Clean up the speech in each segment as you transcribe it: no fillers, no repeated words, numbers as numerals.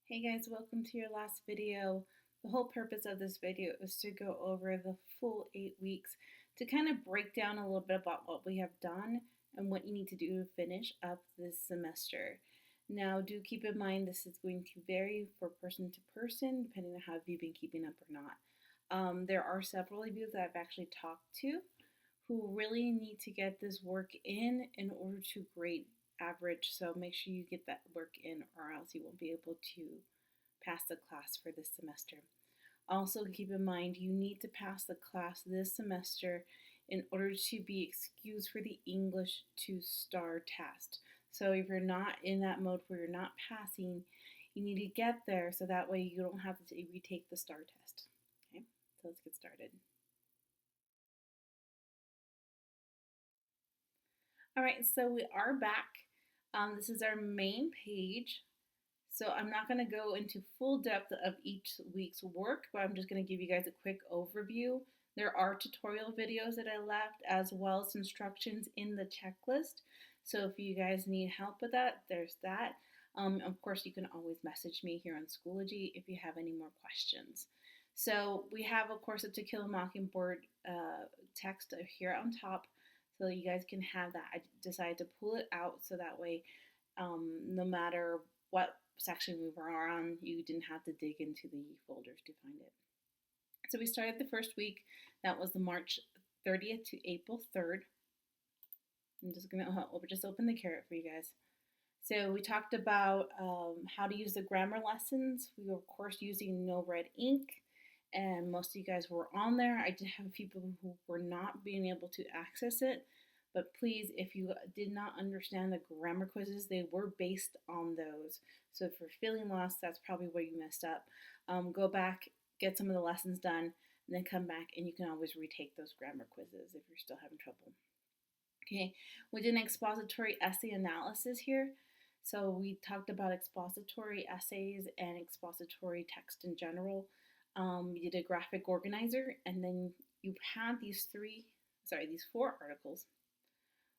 Hey guys, welcome to your last video. The whole purpose of this video is to go over the full 8 weeks to kind of break down a little bit about what we have done and what you need to do to finish up this semester. Now, do keep in mind this is going to vary for person to person depending on how you've been keeping up or not. There are several of you that I've actually talked to who really need to get this work in order to grade average. So make sure you get that work in, or else you won't be able to pass the class for this semester. Also, keep in mind you need to pass the class this semester in order to be excused for the English 2-star test. So if you're not in that mode where you're not passing, you need to get there so that way you don't have to retake the STAR test. Okay, so let's get started. All right, so we are back. This is our main page. So I'm not going to go into full depth of each week's work, but I'm just going to give you guys a quick overview. There are tutorial videos that I left as well as instructions in the checklist. So if you guys need help with that, there's that. Of course, you can always message me here on Schoology if you have any more questions. So we have, of course, a To Kill a Mockingbird text here on top so you guys can have that. I decided to pull it out so that way no matter what section we were on, you didn't have to dig into the folders to find it. So we started the first week. That was the March 30th to April 3rd. I'm just going to open the carrot for you guys. So we talked about how to use the grammar lessons. We were, of course, using no red ink, and most of you guys were on there. I did have people who were not being able to access it, but please, if you did not understand the grammar quizzes, they were based on those. So if you're feeling lost, that's probably where you messed up. Go back, get some of the lessons done, and then come back and you can always retake those grammar quizzes if you're still having trouble. Okay, we did an expository essay analysis here. So we talked about expository essays and expository text in general. We did a graphic organizer, and then you had these four articles.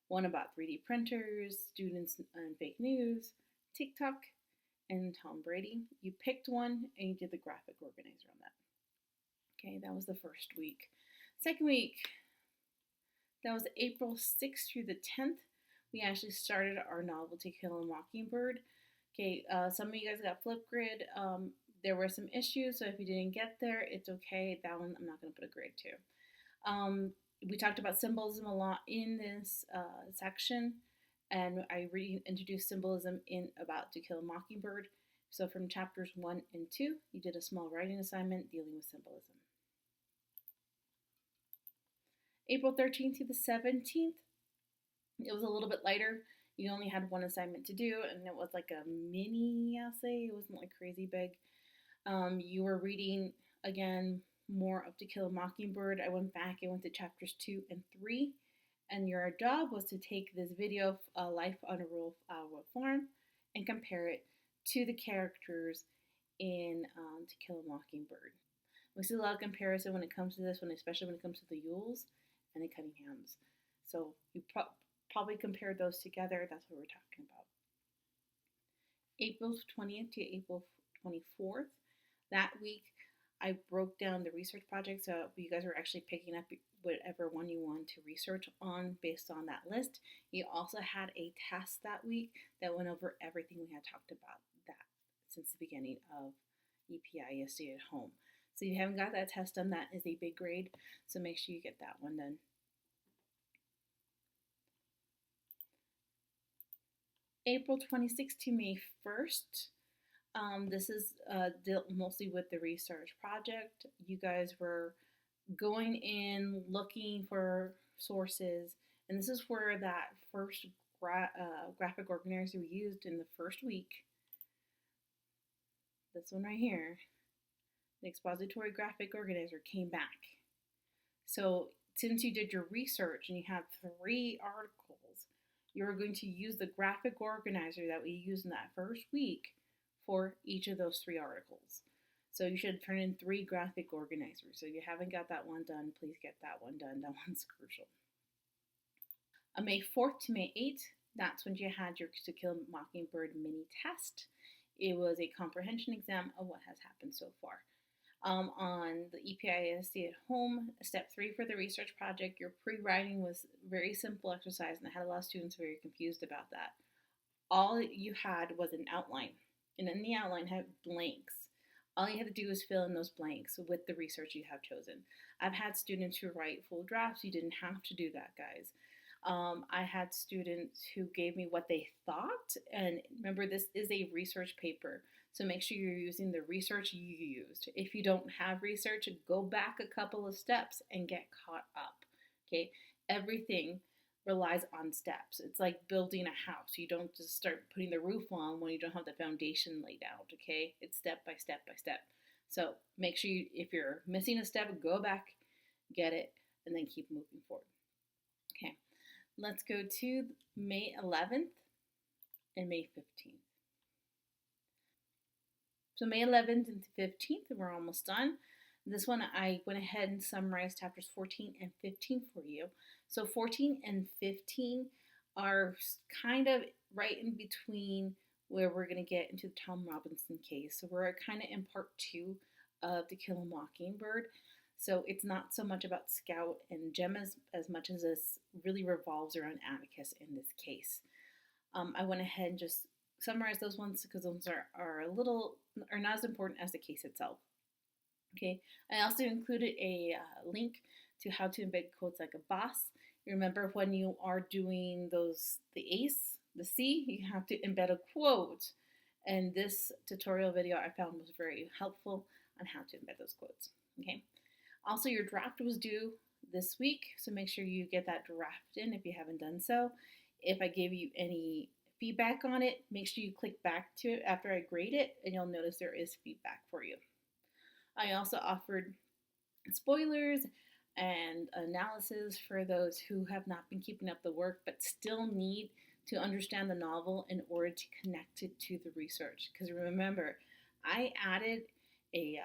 One about 3D printers, students and fake news, TikTok, and Tom Brady. You picked one and you did the graphic organizer on that. Okay, that was the first week. Second week, that was April 6th through the 10th. We actually started our novel To Kill a Mockingbird. Okay, some of you guys got Flipgrid. There were some issues, so if you didn't get there, it's okay. That one I'm not going to put a grade to. We talked about symbolism a lot in this section, and I reintroduced symbolism in about To Kill a Mockingbird. So from chapters 1 and 2, you did a small writing assignment dealing with symbolism. April 13th to the 17th, it was a little bit lighter. You only had one assignment to do, and it was like a mini essay. It wasn't like crazy big. You were reading, again, more of To Kill a Mockingbird. I went back and went to chapters 2 and 3, and your job was to take this video of Life on a Rural Farm and compare it to the characters in To Kill a Mockingbird. We see a lot of comparison when it comes to this one, especially when it comes to the Yules and the Cunninghams. So you probably compare those together. That's what we're talking about. April 20th to April 24th. That week, I broke down the research project, so you guys were actually picking up whatever one you want to research on based on that list. You also had a test that week that went over everything we had talked about that since the beginning of EPISD at home. So if you haven't got that test done, that is a big grade, so make sure you get that one done. April 26th to May 1st. This is dealt mostly with the research project. You guys were going in, looking for sources, and this is where that first graphic organizer we used in the first week, this one right here, the expository graphic organizer came back. So since you did your research and you have 3 articles, you're going to use the graphic organizer that we used in that first week for each of those 3 articles. So you should turn in 3 graphic organizers. So if you haven't got that one done, please get that one done. That one's crucial. May 4th to May 8th, that's when you had your To Kill a Mockingbird mini test. it was a comprehension exam of what has happened so far. On the EPISD at home, step 3 for the research project, your pre-writing was very simple exercise, and I had a lot of students very confused about that. All you had was an outline, and in the outline had blanks. All you had to do was fill in those blanks with the research you have chosen. I've had students who write full drafts. You didn't have to do that, guys. I had students who gave me what they thought, and remember, this is a research paper, so make sure you're using the research you used. If you don't have research, go back a couple of steps and get caught up. Okay, everything relies on steps. It's like building a house. You don't just start putting the roof on when you don't have the foundation laid out. Okay, it's step by step by step. So make sure you, if you're missing a step, go back, get it, and then keep moving forward. Okay, let's go to May 11th and May 15th. So May 11th and 15th, we're almost done. This one, I went ahead and summarized chapters 14 and 15 for you. So 14 and 15 are kind of right in between where we're going to get into the Tom Robinson case. So we're kind of in part 2 of To Kill a Mockingbird. So it's not so much about Scout and Jem as much as this really revolves around Atticus in this case. I went ahead and just summarized those ones because those are not as important as the case itself. Okay, I also included a link to how to embed quotes like a boss. Remember, when you are doing the ACE, the C, you have to embed a quote. And this tutorial video I found was very helpful on how to embed those quotes. Okay, also your draft was due this week, so make sure you get that draft in if you haven't done so. If I gave you any feedback on it, make sure you click back to it after I grade it, and you'll notice there is feedback for you. I also offered spoilers and analysis for those who have not been keeping up the work but still need to understand the novel in order to connect it to the research. Because remember, I added a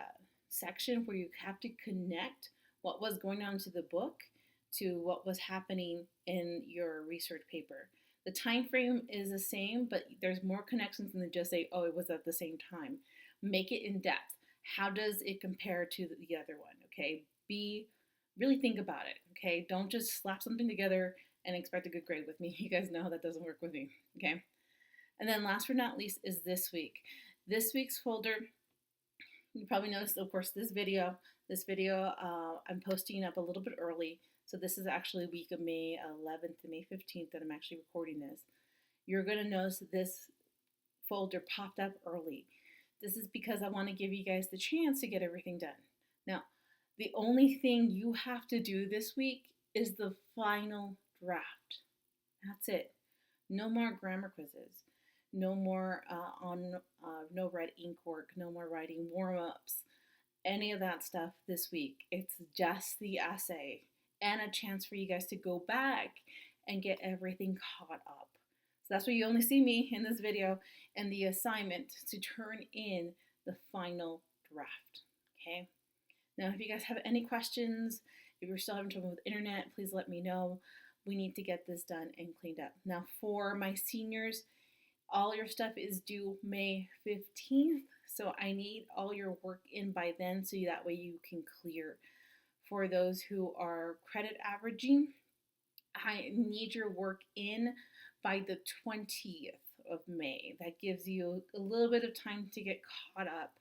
section where you have to connect what was going on to the book to what was happening in your research paper. The time frame is the same, but there's more connections than just say, oh, it was at the same time. Make it in depth. How does it compare to the other one? Okay, really think about it. Okay, don't just slap something together and expect a good grade with me. You guys know how that doesn't work with me. Okay, and then last but not least is this week. This week's folder, you probably noticed, of course, this video I'm posting up a little bit early. So this is actually week of May 11th to May 15th that I'm actually recording this. You're going to notice that this folder popped up early. This is because I want to give you guys the chance to get everything done. Now, the only thing you have to do this week is the final draft. That's it. No more grammar quizzes. No more no red ink work. No more writing warm-ups. Any of that stuff this week. It's just the essay and a chance for you guys to go back and get everything caught up. So that's why you only see me in this video and the assignment to turn in the final draft. Okay. Now, if you guys have any questions, if you're still having trouble with internet, please let me know. We need to get this done and cleaned up. Now, for my seniors, all your stuff is due May 15th. So I need all your work in by then so that way you can clear. For those who are credit averaging, I need your work in by the 20th of May. That gives you a little bit of time to get caught up.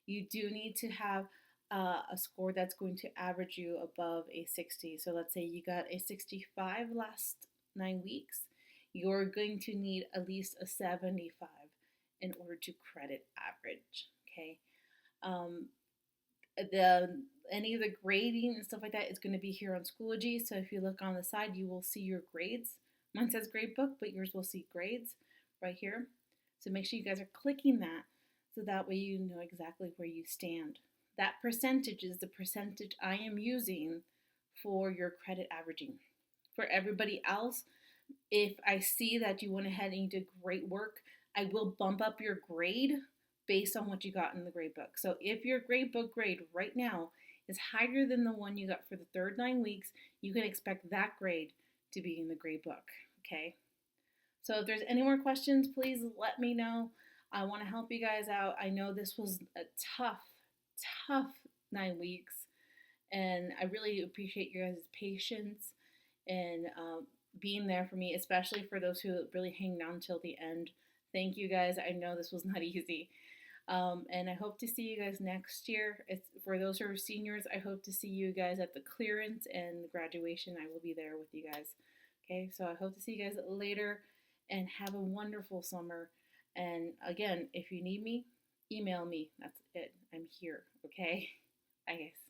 You do need to have a score that's going to average you above a 60. So let's say you got a 65 last 9 weeks. You're going to need at least a 75 in order to credit average. Okay. Any of the grading and stuff like that is going to be here on Schoology. So if you look on the side, you will see your grades. Mine says gradebook, but yours will see grades right here. So make sure you guys are clicking that so that way you know exactly where you stand. That percentage is the percentage I am using for your credit averaging. For everybody else, if I see that you went ahead and you did great work, I will bump up your grade based on what you got in the grade book. So if your gradebook grade right now is higher than the one you got for the third 9 weeks, you can expect that grade to be in the grade book, okay? So if there's any more questions, please let me know. I want to help you guys out. I know this was a tough, tough 9 weeks, and I really appreciate your guys' patience and being there for me, especially for those who really hang on till the end. Thank you guys. I know this was not easy. And I hope to see you guys next year. It's, for those who are seniors, I hope to see you guys at the clearance and the graduation. I will be there with you guys. Okay, so I hope to see you guys later and have a wonderful summer. And again, if you need me, email me. That's it. I'm here. Okay. Bye, guys.